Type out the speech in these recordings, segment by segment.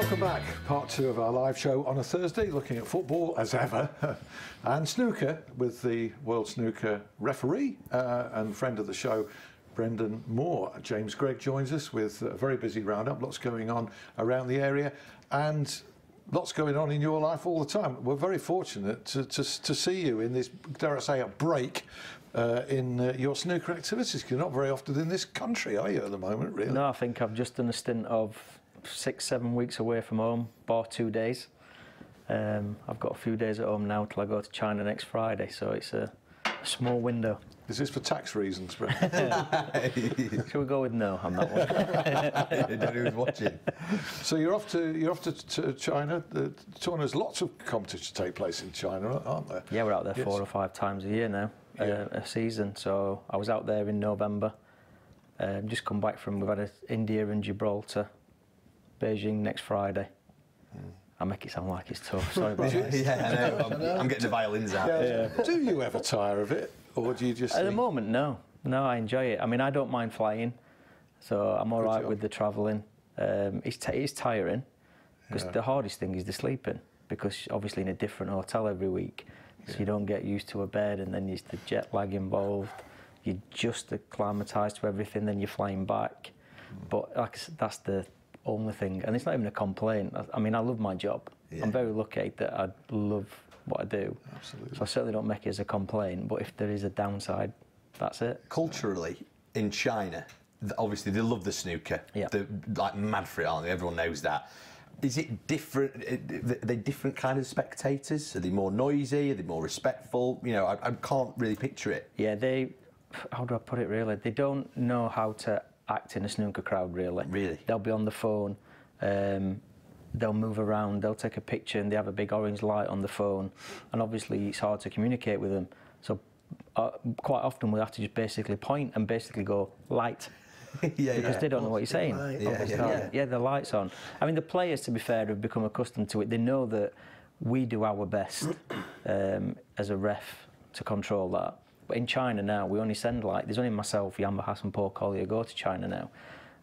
Welcome back. Part 2 of our live show on a Thursday, looking at football as ever, and snooker with the World Snooker referee and friend of the show, Brendan Moore. James Gregg joins us with a very busy roundup, lots going on around the area, and lots going on in your life all the time. We're very fortunate to see you in this, dare I say, a break in your snooker activities. You're not very often in this country, are you, at the moment, really? No, I think I've just done a stint of 6-7 weeks away from home, bar 2 days. I've got a few days at home now till I go to China next Friday, so it's a small window. Is this for tax reasons, Brendan? Shall we go with no on that one? You don't know who's watching. So you're off to China. The tournaments, lots of competitions take place in China, aren't there? Yeah, we're out there 4 or 5 times a year now, a season. So I was out there in November. Just come back from, we've had India and Gibraltar, Beijing next Friday. I make it sound like it's tough. Sorry about that. Yeah, I know. I'm getting the violins out. Yeah. Do you ever tire of it, or do you just? At the moment, no. No, I enjoy it. I mean, I don't mind flying, so I'm all right with the travelling. It's tiring because the hardest thing is the sleeping, because obviously in a different hotel every week, so you don't get used to a bed, and then there's the jet lag involved. You're just acclimatised to everything, then you're flying back. But like I said, that's the only thing, and it's not even a complaint. I mean, I love my job. I'm very lucky that I love what I do. Absolutely. So I certainly don't make it as a complaint, but if there is a downside, that's it. Culturally, in China, obviously they love the snooker. Yeah. They're like mad for it, aren't they? Everyone knows that. Is it different? Are they different kind of spectators? Are they more noisy? Are they more respectful? You know, I can't really picture it. Yeah, how do I put it really? They don't know how to act in a snooker crowd, really. Really? They'll be on the phone, they'll move around, they'll take a picture and they have a big orange light on the phone, and obviously it's hard to communicate with them. So quite often we'll have to just basically point and basically go, light. Because they don't know what you're saying. Yeah, the light's on. I mean, the players, to be fair, have become accustomed to it. They know that we do our best as a ref to control that. But in China now, we only send there's only myself, Yamba Hassan, Paul Collier go to China now.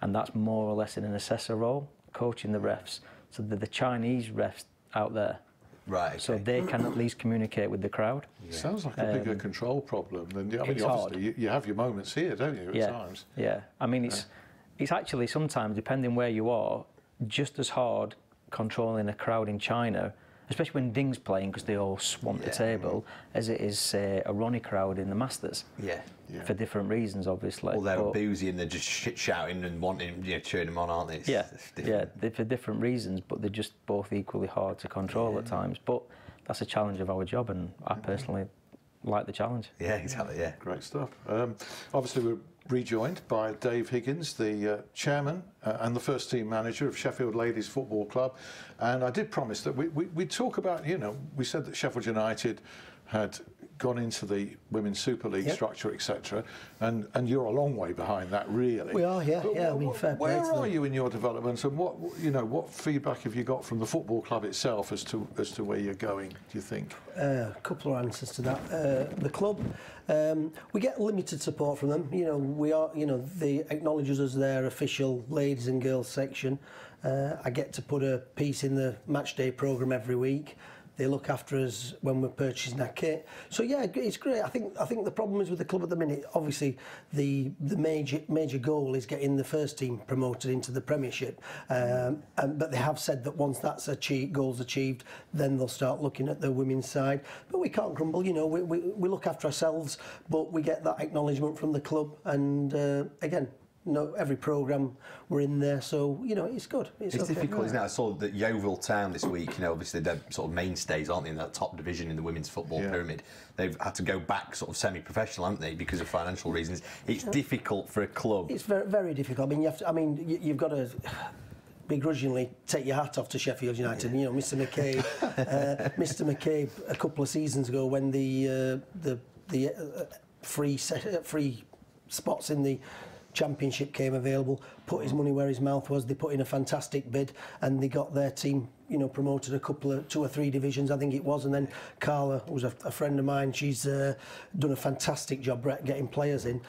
And that's more or less in an assessor role, coaching the refs. So they're the Chinese refs out there. Right. Okay. So they can at least communicate with the crowd. Yeah. Sounds like a bigger control problem than. I mean, it's obviously you have your moments here, don't you? At times. Yeah. I mean, it's actually sometimes, depending where you are, just as hard controlling a crowd in China, especially when Ding's playing, because they all swamp the table, as it is, say, a Ronnie crowd in the Masters. Yeah. For different reasons, obviously. Well, they're boozy and they're just shouting and wanting, cheering them on, aren't they? They're for different reasons, but they're just both equally hard to control at times. But that's a challenge of our job, and I personally like the challenge. Yeah, exactly, yeah. Great stuff. Obviously, we're rejoined by Dave Higgins, the chairman and the first team manager of Sheffield Ladies Football Club. And I did promise that we'd talk about, we said that Sheffield United had gone into the Women's Super League structure, etc. And you're a long way behind that, really. We are, yeah. I mean, fair play to them. Where are you in your development, and what feedback have you got from the football club itself as to where you're going, do you think? A couple of answers to that. The club, we get limited support from them. We are, they acknowledge us as their official ladies and girls section. I get to put a piece in the match day programme every week. They look after us when we're purchasing our kit. So yeah, it's great. I think the problem is with the club at the minute. Obviously, the major goal is getting the first team promoted into the Premiership. But they have said that once that's goals achieved, then they'll start looking at the women's side. But we can't grumble. We look after ourselves, but we get that acknowledgement from the club. And again, every programme we're in there, so it's good. It's okay. Difficult, isn't it? I saw that Yeovil Town this week. Obviously they're sort of mainstays, aren't they, in that top division in the women's football pyramid. They've had to go back sort of semi-professional, haven't they, because of financial reasons. It's difficult for a club. It's very, very difficult. I mean, you've got to begrudgingly take your hat off to Sheffield United. Mr. McCabe, a couple of seasons ago, when the free spots in the Championship came available, put his money where his mouth was. They put in a fantastic bid, and they got their team, promoted a couple of 2 or 3 divisions, I think it was. And then Carla, who's a friend of mine, she's done a fantastic job getting players in.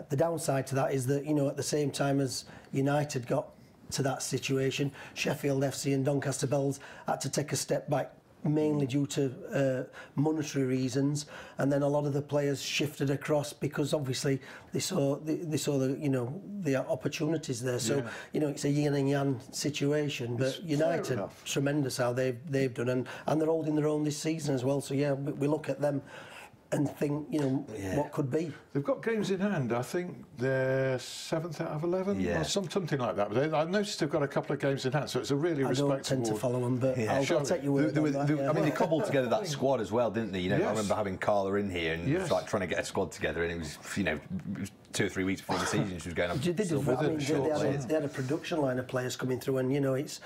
The downside to that is that, at the same time as United got to that situation. Sheffield FC and Doncaster Bells had to take a step back, mainly due to monetary reasons, and then a lot of the players shifted across because obviously they saw the you know, the opportunities there. So you know, it's a yin and yang situation. But it's United, tremendous how they've done, and they're holding their own this season as well. So yeah, we look at them and think, you know, what could be. They've got games in hand. I think they're 7th out of 11 or something like that. But I've noticed they've got a couple of games in hand, so it's a really respectable... I don't tend to follow them, but I'll take your word on that. I mean, they cobbled together that squad as well, didn't they? You know, I remember having Carla in here and like trying to get a squad together, and it was, you know, 2 or 3 weeks before the season she was going up. They had a production line of players coming through, and you know, it's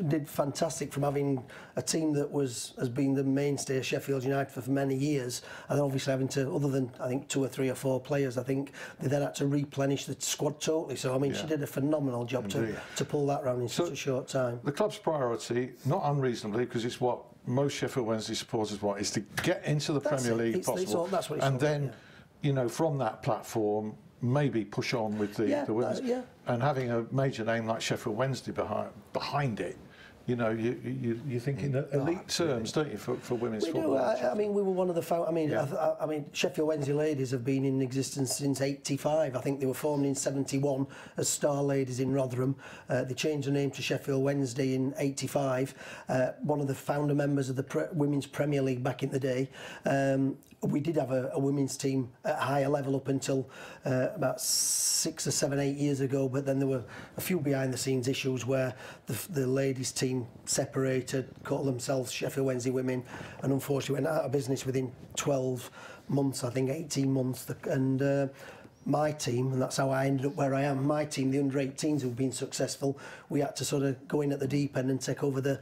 did fantastic from having a team that has been the mainstay of Sheffield United for many years, and then obviously having to, other than I think 2 or 3 or 4 players, I think they then had to replenish the squad totally. So I mean, she did a phenomenal job to pull that round in such a short time. The club's priority, not unreasonably, because it's what most Sheffield Wednesday supporters want, is to get into the Premier League if possible, and then, you know, from that platform, maybe push on with the women's. And having a major name like Sheffield Wednesday behind it, you know, you think in elite terms, don't you, for women's football? I mean, we were one of the... I mean, Sheffield Wednesday Ladies have been in existence since '85. I think they were formed in '71 as Star Ladies in Rotherham. They changed the name to Sheffield Wednesday in '85. One of the founder members of the Women's Premier League back in the day. We did have a women's team at a higher level up until about 6 or 7, 8 years ago, but then there were a few behind-the-scenes issues where the ladies' team separated, called themselves Sheffield Wednesday Women, and unfortunately went out of business within 12 months, I think 18 months. And my team, and that's how I ended up where I am, my team, the under-18s who've been successful, we had to sort of go in at the deep end and take over the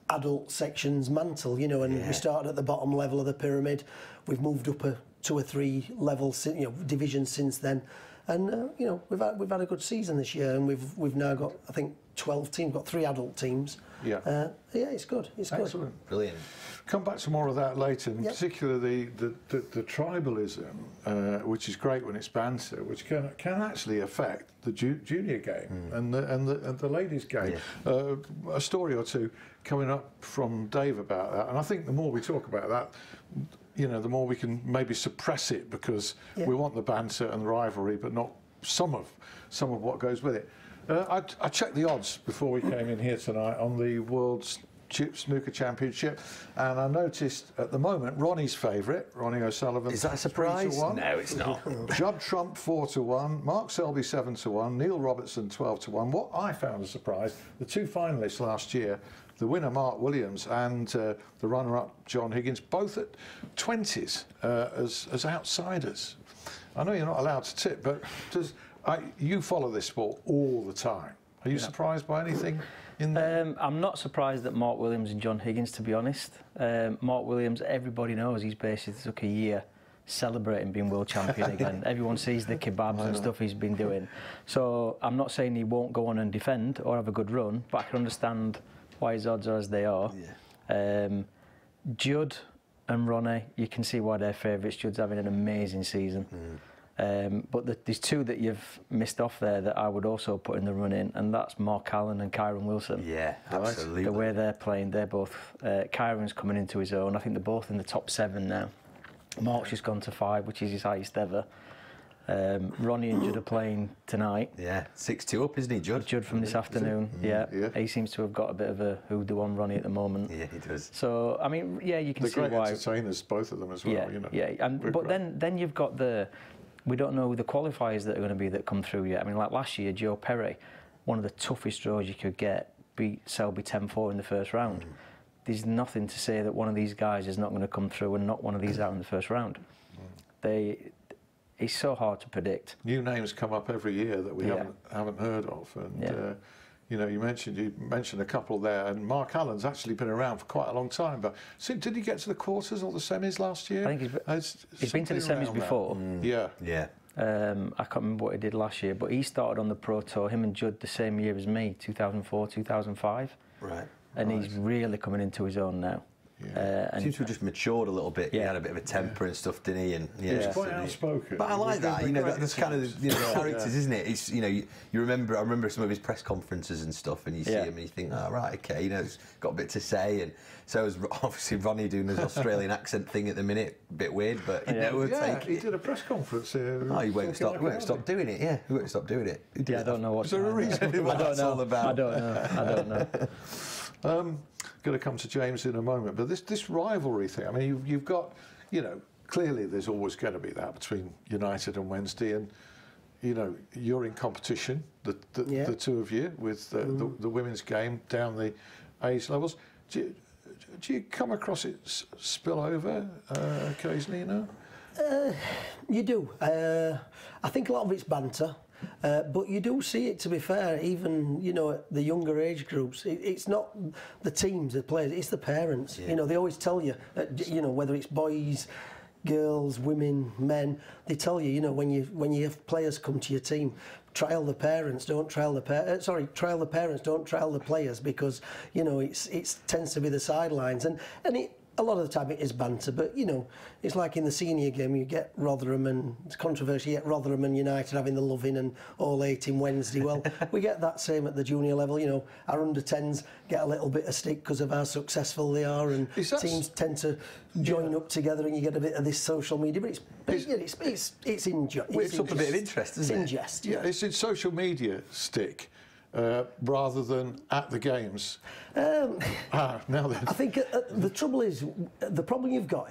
adult section's mantle, you know, and we started at the bottom level of the pyramid. We've moved up 2 or 3 levels, you know, divisions since then, and you know, we've had a good season this year, and we've now got, I think, 12 teams, got 3 adult teams. It's good. It's excellent. Good. Brilliant. Come back to more of that later, in particular the tribalism, which is great when it's banter, which can actually affect the junior game and the ladies' game. A story or two coming up from Dave about that, and I think the more we talk about that, you know, the more we can maybe suppress it, because we want the banter and the rivalry, but not some of what goes with it. I checked the odds before we came in here tonight on the World's Snooker Championship, and I noticed at the moment Ronnie's favourite, Ronnie O'Sullivan. Is that a surprise? No, it's not. Judd Trump 4-1, Mark Selby 7-1, Neil Robertson 12-1. What I found a surprise, the 2 finalists last year, the winner Mark Williams and the runner-up John Higgins, both at 20s as outsiders. I know you're not allowed to tip, but you follow this sport all the time. Are you surprised by anything in there? I'm not surprised at Mark Williams and John Higgins, to be honest. Mark Williams, everybody knows he's basically took a year celebrating being world champion again. Everyone sees the kebabs and stuff he's been doing. So I'm not saying he won't go on and defend or have a good run, but I can understand why his odds are as they are. Judd and Ronnie, you can see why they're favourites. Judd's having an amazing season. But there's 2 that you've missed off there that I would also put in the run-in, and that's Mark Allen and Kyron Wilson. Yeah, absolutely. The way they're playing, they're both... Kyron's coming into his own. I think they're both in the top 7 now. Mark's just gone to 5, which is his highest ever. Ronnie and Judd are playing tonight. Yeah, 6-2 up, isn't he, Judd? Judd from this afternoon, He seems to have got a bit of a hoodoo on Ronnie at the moment. Yeah, he does. So, I mean, you can see why... They're great entertainers, both of them as well, you know. But then you've got we don't know the qualifiers that are going to be that come through yet. I mean, like last year, Joe Perry, one of the toughest draws you could get, beat Selby 10-4 in the first round. There's nothing to say that one of these guys is not going to come through and knock one of these out in the first round. It's so hard to predict. New names come up every year that we haven't heard of, and you know, you mentioned a couple there, and Mark Allen's actually been around for quite a long time. But did he get to the quarters or the semis last year? I think he's been to the semis before. Yeah. I can't remember what he did last year, but he started on the Pro Tour, him and Judd, the same year as me, 2004, 2005. Right. And he's really coming into his own now. And Seems to have just matured a little bit. He Yeah. had a bit of a temper and stuff, didn't he? And He was quite outspoken. But I like that. You know, Great that's kind of the characters, isn't it? It's you remember. I remember some of his press conferences and stuff, and you see him and you think, oh right, okay, he's got a bit to say. And so is obviously Ronnie doing his Australian accent thing at the minute, a bit weird, but we'll take he it. did a press conference here. Oh, he won't stop. He won't stop doing it. Yeah, he won't stop doing it. I don't know what. Is there a reason? What that's all about. I don't know. Going to come to James in a moment, but this rivalry thing. I mean, you've got, clearly there's always going to be that between United and Wednesday, and you're in competition, the two of you, with the women's game down the age levels. Do you come across it spill over occasionally? You do. I think a lot of it's banter. But you do see it, to be fair, even at the younger age groups. It's not the teams that play; it's the parents. Yeah. They always tell you, whether it's boys, girls, women, men. They tell you, when you have players come to your team, trial the parents, don't trial the trial the parents, don't trial the players, because it tends to be the sidelines, and it. A lot of the time it is banter, but it's like in the senior game, you get Rotherham, and it's controversial, you get Rotherham and United having the loving and all 18 Wednesday. Well, we get that same at the junior level. Our under-10s get a little bit of stick because of how successful they are, and teams tend to join up together, and you get a bit of this social media. But it's in jest. It's up a bit of interest, isn't it? It's in jest. Yeah, it's in social media stick. Rather than at the games. Now then. I think the trouble is, the problem you've got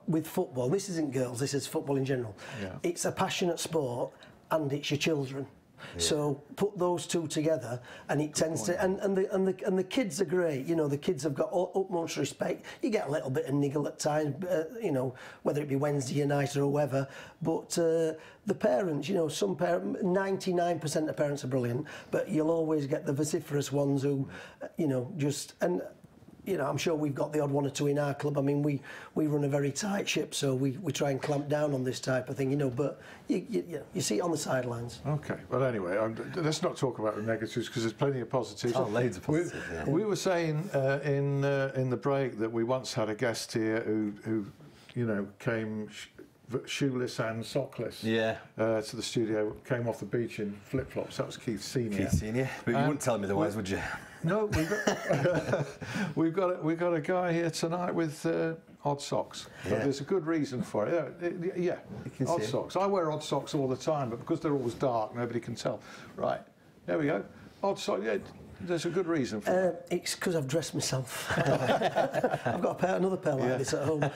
with football. This isn't girls. This is football in general. Yeah. It's a passionate sport, and it's your children. Yeah. So put those two together, and it tends to. And the kids are great. The kids have got utmost respect. You get a little bit of niggle at times, whether it be Wednesday, United, or whoever. But the parents, some parents, 99% of parents are brilliant, but you'll always get the vociferous ones who, I'm sure we've got the odd one or two in our club. I mean, we run a very tight ship, so we try and clamp down on this type of thing, but you see it on the sidelines. Okay, well anyway, let's not talk about the negatives, because there's plenty of positives. Oh, loads of positives. We were saying in the break that we once had a guest here who came shoeless and sockless to the studio, came off the beach in flip-flops. That was Keith Senior. But you wouldn't tell me otherwise, would you? No, we've got a guy here tonight with odd socks. But there's a good reason for it. Odd socks. I wear odd socks all the time, but because they're always dark, nobody can tell. Right, there we go. Odd socks. Yeah, there's a good reason for it. It's because I've dressed myself. I've got another pair like this at home.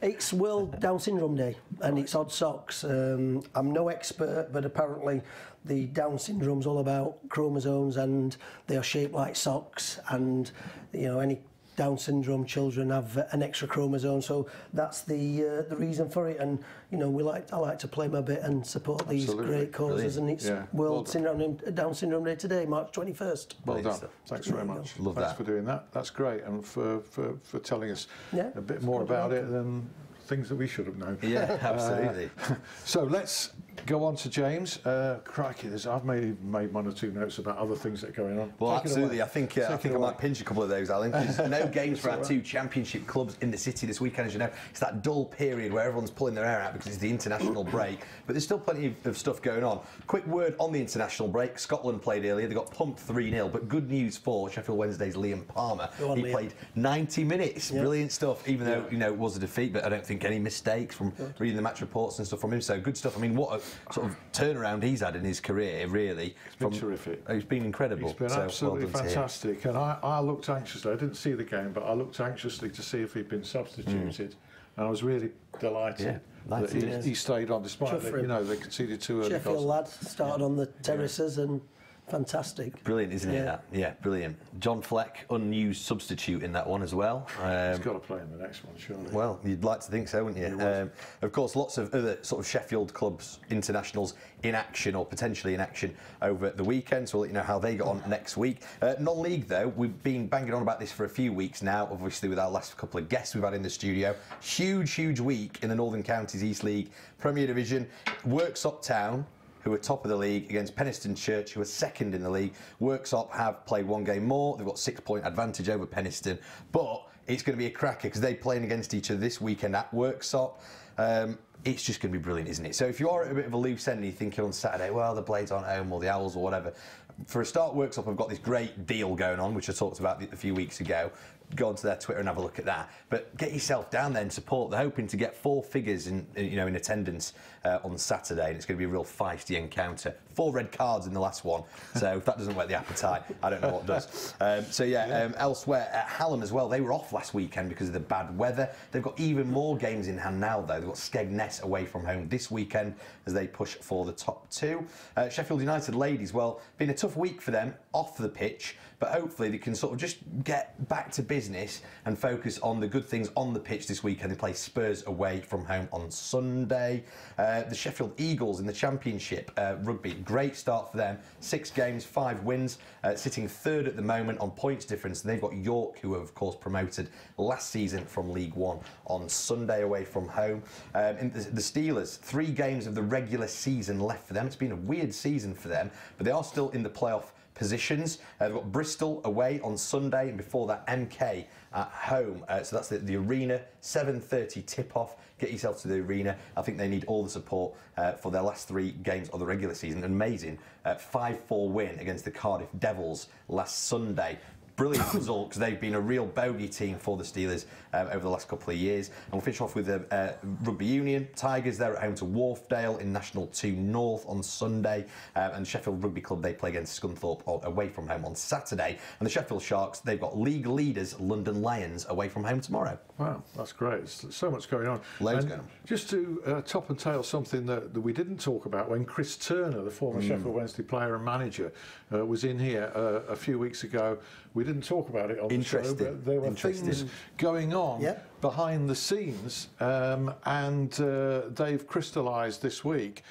It's World Down Syndrome Day, and it's odd socks. I'm no expert, but apparently the Down syndrome's all about chromosomes, and they are shaped like socks, and any Down syndrome children have an extra chromosome, so that's the reason for it. And I like to play my bit and support these great causes. Brilliant. And it's World Down Syndrome Day today, March 21st. Well done. Thanks very much. Thanks for doing that. That's great, and for telling us a bit more about it than things that we should have known. Yeah, absolutely. So let's go on to James. Crikey, I've made one or two notes about other things that are going on. Well, absolutely. I think I might pinch a couple of those, Alan. There's no games for our two championship clubs in the city this weekend, as you know. It's that dull period where everyone's pulling their hair out because it's the international break. But there's still plenty of stuff going on. Quick word on the international break. Scotland played earlier. They got pumped 3-0. But good news for Sheffield Wednesday's Liam Palmer. He played 90 minutes. Yeah. Brilliant stuff, even though it was a defeat. But I don't think any mistakes from reading the match reports and stuff from him. So good stuff. I mean, what a sort of turnaround he's had in his career, really. It's been terrific. It's been incredible. It's been absolutely fantastic. And I looked anxiously. I didn't see the game, but I looked anxiously to see if he'd been substituted. And I was really delighted that he stayed on, despite they conceded 2 early goals. Sheffield lad started on the terraces and fantastic. Brilliant, isn't it? That? Yeah, brilliant. John Fleck, unused substitute in that one as well. He's got to play in the next one, surely. Well, you'd like to think so, wouldn't you? Of course, lots of other sort of Sheffield clubs, internationals in action or potentially in action over the weekend, so we'll let you know how they got on next week. Non-league, though, we've been banging on about this for a few weeks now, obviously with our last couple of guests we've had in the studio. Huge week in the Northern Counties East League Premier Division. Worksop Town, who are top of the league, against Penistone Church, who are second in the league. Worksop have played 1 game more. They've got 6-point advantage over Penistone. But it's going to be a cracker because they're playing against each other this weekend at Worksop. It's just going to be brilliant, isn't it? So if you are at a bit of a loose end and you're thinking on Saturday, well, the Blades aren't home or the Owls or whatever, for a start, Worksop have got this great deal going on, which I talked about a few weeks ago. Go onto their Twitter and have a look at that. But get yourself down there and support. They're hoping to get 4 figures in attendance on Saturday, and it's going to be a real feisty encounter. 4 red cards in the last one, so if that doesn't whet the appetite, I don't know what does. Elsewhere at Hallam as well, they were off last weekend because of the bad weather. They've got even more games in hand now, though. They've got Skegness away from home this weekend as they push for the top 2. Sheffield United Ladies, well, been a tough week for them off the pitch, but hopefully they can sort of just get back to business and focus on the good things on the pitch this weekend. They play Spurs away from home on Sunday. The Sheffield Eagles in the Championship rugby, great start for them. 6 games, 5 wins, sitting 3rd at the moment on points difference. And they've got York, who were of course promoted last season from League One, on Sunday away from home. In the Steelers, 3 games of the regular season left for them. It's been a weird season for them, but they are still in the playoff positions. They've got Bristol away on Sunday, and before that MK at home. So that's the arena, 7:30 tip-off. Get yourself to the arena. I think they need all the support for their last 3 games of the regular season. An amazing 5-4 win against the Cardiff Devils last Sunday. Brilliant result because they've been a real bogey team for the Steelers over the last couple of years. And we'll finish off with the Rugby Union. Tigers, they're at home to Wharfdale in National 2 North on Sunday. And Sheffield Rugby Club, they play against Scunthorpe away from home on Saturday. And the Sheffield Sharks, they've got league leaders London Lions away from home tomorrow. Wow, that's great. So much going on. Loads going on. Just to top and tail something that we didn't talk about when Chris Turner, the former Sheffield Wednesday player and manager, was in here a few weeks ago. We didn't talk about it on the show, but there were things going on behind the scenes, and they've crystallised this week.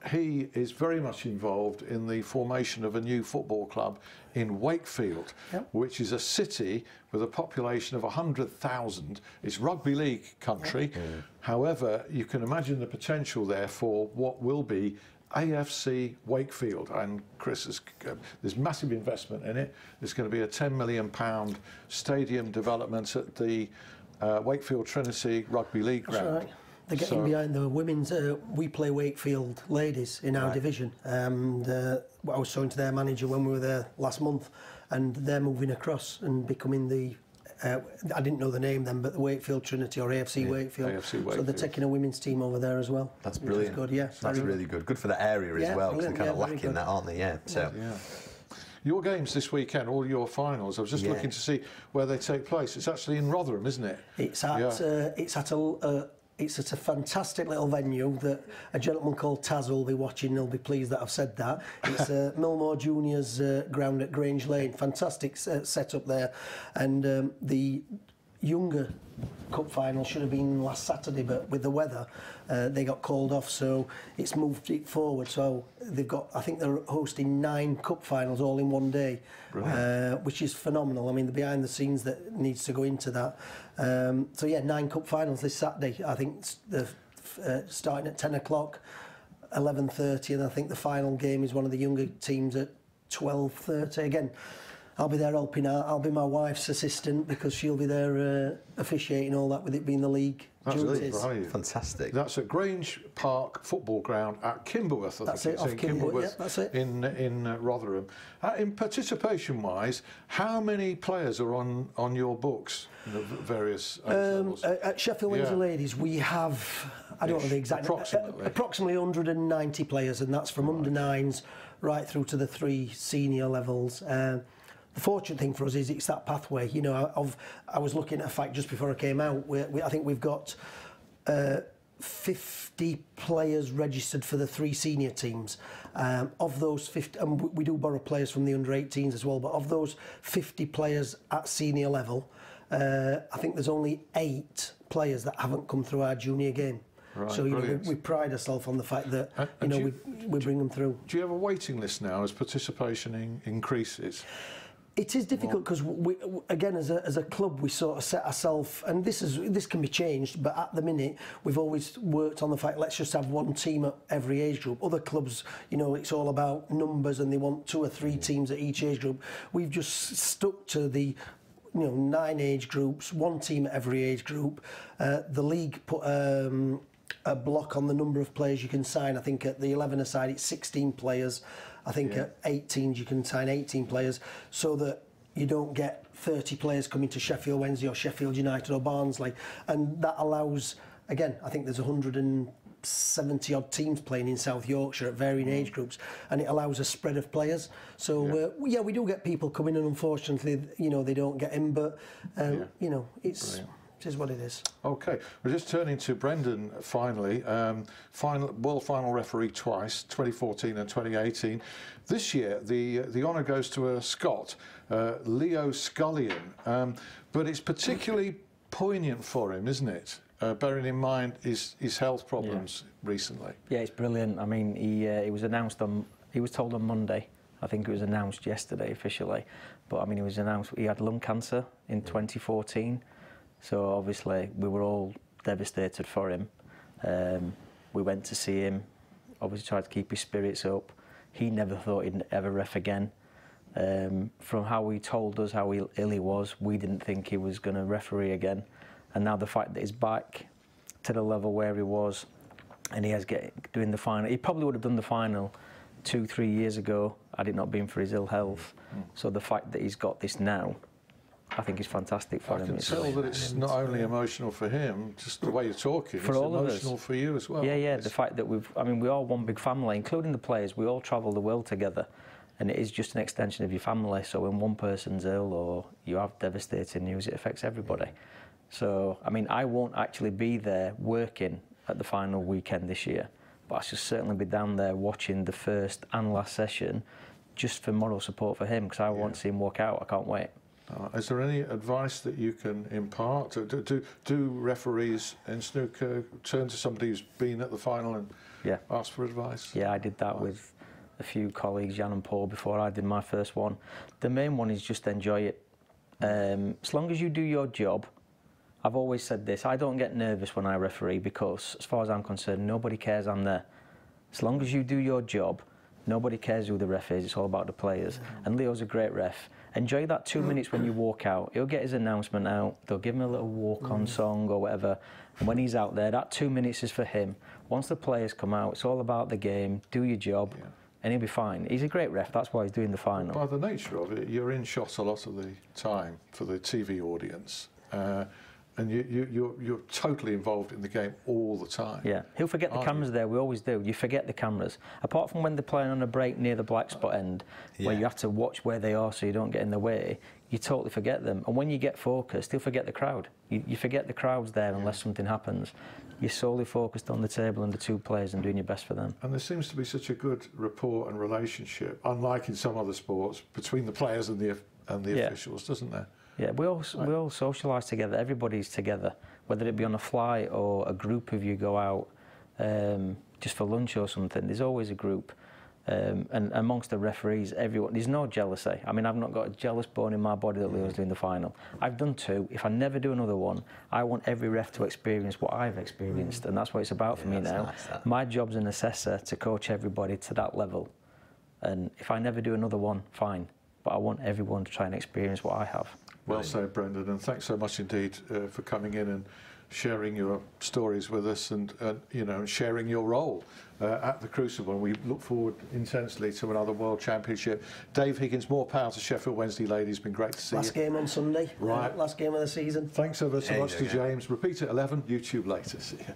He is very much involved in the formation of a new football club in Wakefield, which is a city with a population of 100,000. It's rugby league country. However, you can imagine the potential there for what will be AFC Wakefield, and Chris, there's massive investment in it. There's going to be a £10 million stadium development at the Wakefield Trinity Rugby League ground. That's right. They're getting behind the women's. We play Wakefield Ladies in our division. And I was talking to their manager when we were there last month, and they're moving across and becoming the. I didn't know the name then, but the Wakefield Trinity or AFC Wakefield. AFC Wakefield. So they're taking a women's team over there as well. That's brilliant. Good, yeah. That's really good. Good for the area as well, because they're kind of lacking that, aren't they? Yeah. So. Yeah. Your games this weekend, all your finals, I was just looking to see where they take place. It's actually in Rotherham, isn't it? It's at it's at a fantastic little venue that a gentleman called Taz will be watching. He'll be pleased that I've said that. It's Millmore Juniors ground at Grange Lane. Fantastic setup there. And the younger cup final should have been last Saturday, but with the weather, they got called off, so it's moved it forward. So they've got, I think they're hosting 9 cup finals all in one day, which is phenomenal. I mean, the behind the scenes that needs to go into that. So yeah, 9 cup finals this Saturday. I think they're starting at 10 o'clock, 11:30, and I think the final game is one of the younger teams at 12:30. Again, I'll be there helping out. I'll be my wife's assistant because she'll be there officiating all that, with it being the league duties. Right. Fantastic. That's at Grange Park Football Ground at Kimberworth. That's it, off Kimberworth. That's it. In Rotherham. In participation-wise, how many players are on your books? The various age levels? At Sheffield Wednesday Ladies, we have, I don't know the exact, approximately 190 players, and that's from under 9s right through to the 3 senior levels. The fortunate thing for us is it's that pathway. You know, I was looking at a fact just before I came out. I think we've got 50 players registered for the 3 senior teams. Of those 50, and we do borrow players from the under-18s as well, but of those 50 players at senior level, I think there's only 8 players that haven't come through our junior game. Right, so we pride ourselves on the fact that we bring them through. Do you have a waiting list now as participation increases? It is difficult because again, as a club, we sort of set ourselves, and this can be changed, but at the minute we've always worked on the fact let's just have 1 team at every age group. Other clubs, you know, it's all about numbers and they want 2 or 3 teams at each age group. We've just stuck to 9 age groups, 1 team at every age group. The league put a block on the number of players you can sign. I think at the 11-a-side it's 16 players. I think at 18s you can sign 18 players, so that you don't get 30 players coming to Sheffield Wednesday or Sheffield United or Barnsley. And that allows, again, I think there's 170 odd teams playing in South Yorkshire at varying age groups, and it allows a spread of players. So we do get people coming, and unfortunately, they don't get in, but it's Brilliant. It is what it is. Okay, we're just turning to Brendan finally. World final referee twice, 2014 and 2018. This year, the honour goes to a Scot, Leo Scullion, but it's particularly poignant for him, isn't it? Bearing in mind his health problems recently. Yeah, it's brilliant. I mean, he was announced on. He was told on Monday. I think it was announced yesterday officially, but I mean, it was announced he had lung cancer in 2014. So obviously we were all devastated for him. We went to see him, obviously tried to keep his spirits up. He never thought he'd ever ref again. From how he told us how ill he was, we didn't think he was going to referee again. And now the fact that he's back to the level where he was, and he has doing the final, he probably would have done the final 2-3 years ago had it not been for his ill health. So the fact that he's got this now, I think it's fantastic for him. I can tell that it's not only emotional for him, just the way you're talking, for it's all emotional for you as well. Yeah, the fact that we're all one big family, including the players. We all travel the world together, and it is just an extension of your family. So when one person's ill or you have devastating news, it affects everybody. So, I mean, I won't actually be there working at the final weekend this year, but I should certainly be down there watching the first and last session just for moral support for him, because I want to see him walk out. I can't wait. Is there any advice that you can impart? Do referees in snooker turn to somebody who's been at the final and ask for advice? Yeah, I did that with a few colleagues, Jan and Paul, before I did my first one. The main one is just enjoy it. As long as you do your job, I've always said this, I don't get nervous when I referee because, as far as I'm concerned, nobody cares I'm there. As long as you do your job, nobody cares who the ref is, it's all about the players. And Leo's a great ref. Enjoy that 2 minutes when you walk out. He'll get his announcement out, they'll give him a little walk-on song or whatever, and when he's out there, that 2 minutes is for him. Once the players come out, it's all about the game, do your job, and he'll be fine. He's a great ref, that's why he's doing the final. By the nature of it, you're in shot a lot of the time for the TV audience. And you're totally involved in the game all the time. Yeah, he'll forget the cameras there, we always do. You forget the cameras. Apart from when they're playing on a break near the black spot end, where you have to watch where they are so you don't get in the way, you totally forget them. And when you get focused, he'll forget the crowd. You forget the crowd's there unless something happens. You're solely focused on the table and the 2 players and doing your best for them. And there seems to be such a good rapport and relationship, unlike in some other sports, between the players and the officials, doesn't there? Yeah, we all socialise together. Everybody's together, whether it be on a flight or a group of you go out just for lunch or something. There's always a group, and amongst the referees, everyone. There's no jealousy. I mean, I've not got a jealous bone in my body that Leo's doing the final. I've done 2. If I never do another one, I want every ref to experience what I've experienced, and that's what it's about for me now. Nice, my job's an assessor to coach everybody to that level, and if I never do another one, fine. But I want everyone to try and experience what I have. Well said, Brendan, and thanks so much indeed for coming in and sharing your stories with us and sharing your role at the Crucible. And we look forward intensely to another World Championship. Dave Higgins, more power to Sheffield Wednesday Ladies. Been great to see you. Last game on Sunday. Right. Last game of the season. Thanks ever so much to James. Repeat at 11, YouTube later. See you.